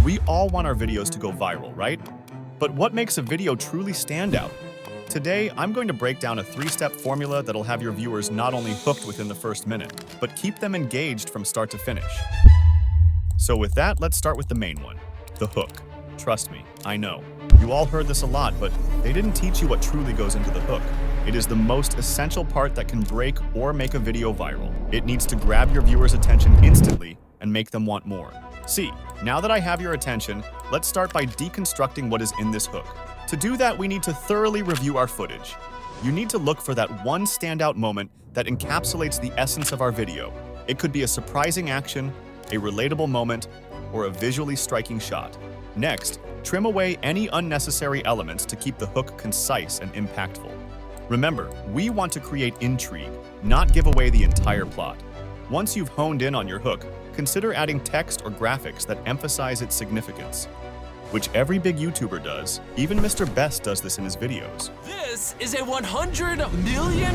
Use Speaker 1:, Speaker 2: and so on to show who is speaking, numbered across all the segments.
Speaker 1: We all want our videos to go viral, right? But what makes a video truly stand out? Today, I'm going to break down a 3-step formula that'll have your viewers not only hooked within the first minute, but keep them engaged from start to finish. So with that, let's start with the main one, the hook. Trust me, I know. You all heard this a lot, but they didn't teach you what truly goes into the hook. It is the most essential part that can break or make a video viral. It needs to grab your viewers' attention instantly and make them want more. See, now that I have your attention, let's start by deconstructing what is in this hook. To do that, we need to thoroughly review our footage. You need to look for that one standout moment that encapsulates the essence of our video. It could be a surprising action, a relatable moment, or a visually striking shot. Next, trim away any unnecessary elements to keep the hook concise and impactful. Remember, we want to create intrigue, not give away the entire plot. Once you've honed in on your hook, consider adding text or graphics that emphasize its significance, which every big YouTuber does. Even Mr. Best does this in his videos.
Speaker 2: This is a $100 million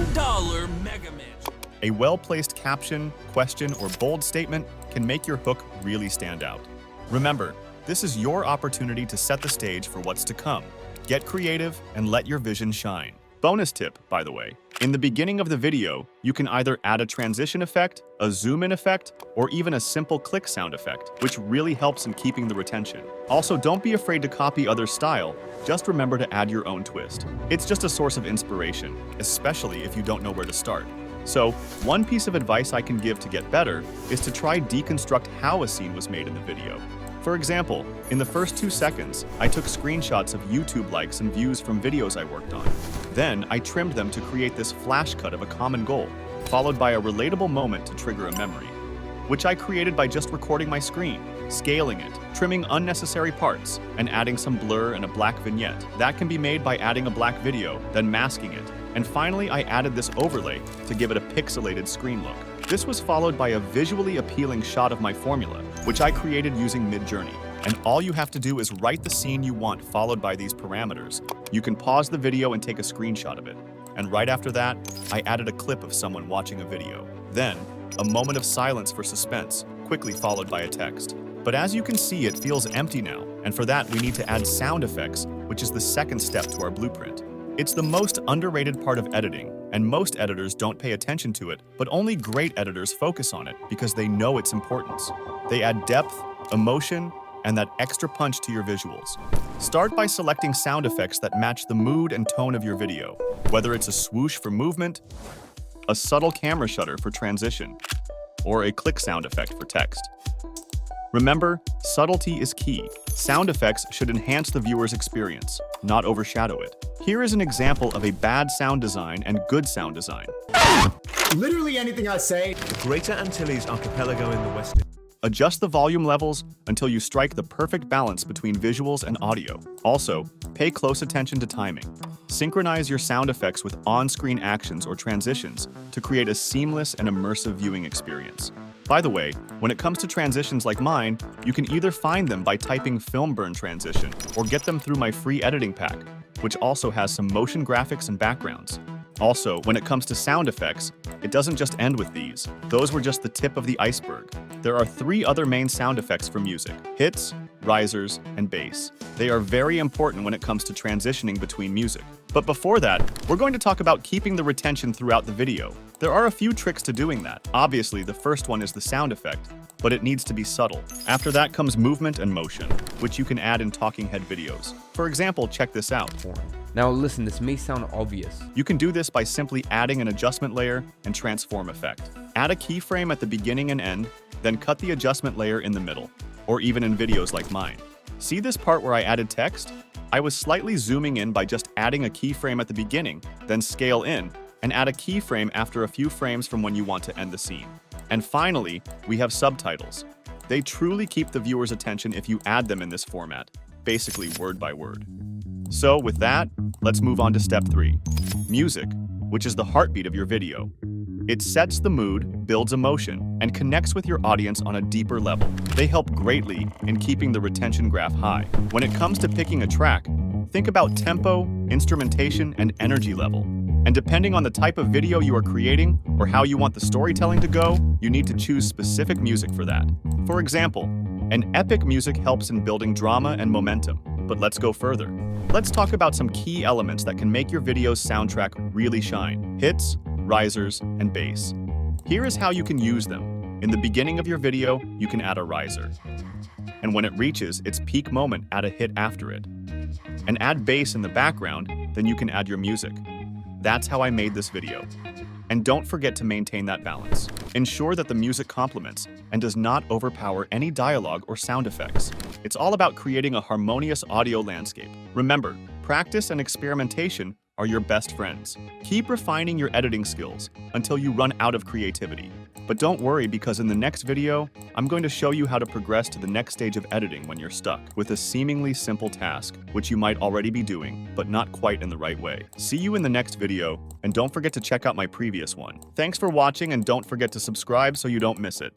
Speaker 2: mega match.
Speaker 1: A well-placed caption, question, or bold statement can make your hook really stand out. Remember, this is your opportunity to set the stage for what's to come. Get creative and let your vision shine. Bonus tip, by the way. In the beginning of the video, you can either add a transition effect, a zoom-in effect, or even a simple click sound effect, which really helps in keeping the retention. Also, don't be afraid to copy others' style. Just remember to add your own twist. It's just a source of inspiration, especially if you don't know where to start. So, one piece of advice I can give to get better is to try deconstruct how a scene was made in the video. For example, in the first 2 seconds, I took screenshots of YouTube likes and views from videos I worked on. Then, I trimmed them to create this flash cut of a common goal, followed by a relatable moment to trigger a memory, which I created by just recording my screen, scaling it, trimming unnecessary parts, and adding some blur and a black vignette. That can be made by adding a black video, then masking it. And finally, I added this overlay to give it a pixelated screen look. This was followed by a visually appealing shot of my formula, which I created using Midjourney. And all you have to do is write the scene you want followed by these parameters. You can pause the video and take a screenshot of it. And right after that, I added a clip of someone watching a video. Then, a moment of silence for suspense, quickly followed by a text. But as you can see, it feels empty now, and for that we need to add sound effects, which is the second step to our blueprint. It's the most underrated part of editing, and most editors don't pay attention to it, but only great editors focus on it because they know its importance. They add depth, emotion, and that extra punch to your visuals. Start by selecting sound effects that match the mood and tone of your video, whether it's a swoosh for movement, a subtle camera shutter for transition, or a click sound effect for text. Remember, subtlety is key. Sound effects should enhance the viewer's experience, not overshadow it. Here is an example of a bad sound design and good sound design.
Speaker 3: Literally anything I say.
Speaker 4: The Greater Antilles Archipelago in the West.
Speaker 1: Adjust the volume levels until you strike the perfect balance between visuals and audio. Also, pay close attention to timing. Synchronize your sound effects with on-screen actions or transitions to create a seamless and immersive viewing experience. By the way, when it comes to transitions like mine, you can either find them by typing film burn transition or get them through my free editing pack, which also has some motion graphics and backgrounds. Also, when it comes to sound effects, it doesn't just end with these. Those were just the tip of the iceberg. There are 3 other main sound effects for music: hits, risers, and bass. They are very important when it comes to transitioning between music. But before that, we're going to talk about keeping the retention throughout the video. There are a few tricks to doing that. Obviously, the first one is the sound effect, but it needs to be subtle. After that comes movement and motion, which you can add in talking head videos. For example, check this out.
Speaker 5: Now listen, this may sound obvious.
Speaker 1: You can do this by simply adding an adjustment layer and transform effect. Add a keyframe at the beginning and end, then cut the adjustment layer in the middle, or even in videos like mine. See this part where I added text? I was slightly zooming in by just adding a keyframe at the beginning, then scale in, and add a keyframe after a few frames from when you want to end the scene. And finally, we have subtitles. They truly keep the viewer's attention if you add them in this format, basically word by word. So with that, let's move on to step 3. Music, which is the heartbeat of your video. It sets the mood, builds emotion, and connects with your audience on a deeper level. They help greatly in keeping the retention graph high. When it comes to picking a track, think about tempo, instrumentation, and energy level. And depending on the type of video you are creating or how you want the storytelling to go, you need to choose specific music for that. For example, And epic music helps in building drama and momentum. But let's go further. Let's talk about some key elements that can make your video's soundtrack really shine: hits, risers, and bass. Here is how you can use them. In the beginning of your video, you can add a riser. And when it reaches its peak moment, add a hit after it. And add bass in the background, then you can add your music. That's how I made this video. And don't forget to maintain that balance. Ensure that the music complements and does not overpower any dialogue or sound effects. It's all about creating a harmonious audio landscape. Remember, practice and experimentation are your best friends. Keep refining your editing skills until you run out of creativity. But don't worry, because in the next video, I'm going to show you how to progress to the next stage of editing when you're stuck with a seemingly simple task, which you might already be doing, but not quite in the right way. See you in the next video, and don't forget to check out my previous one. Thanks for watching, and don't forget to subscribe so you don't miss it.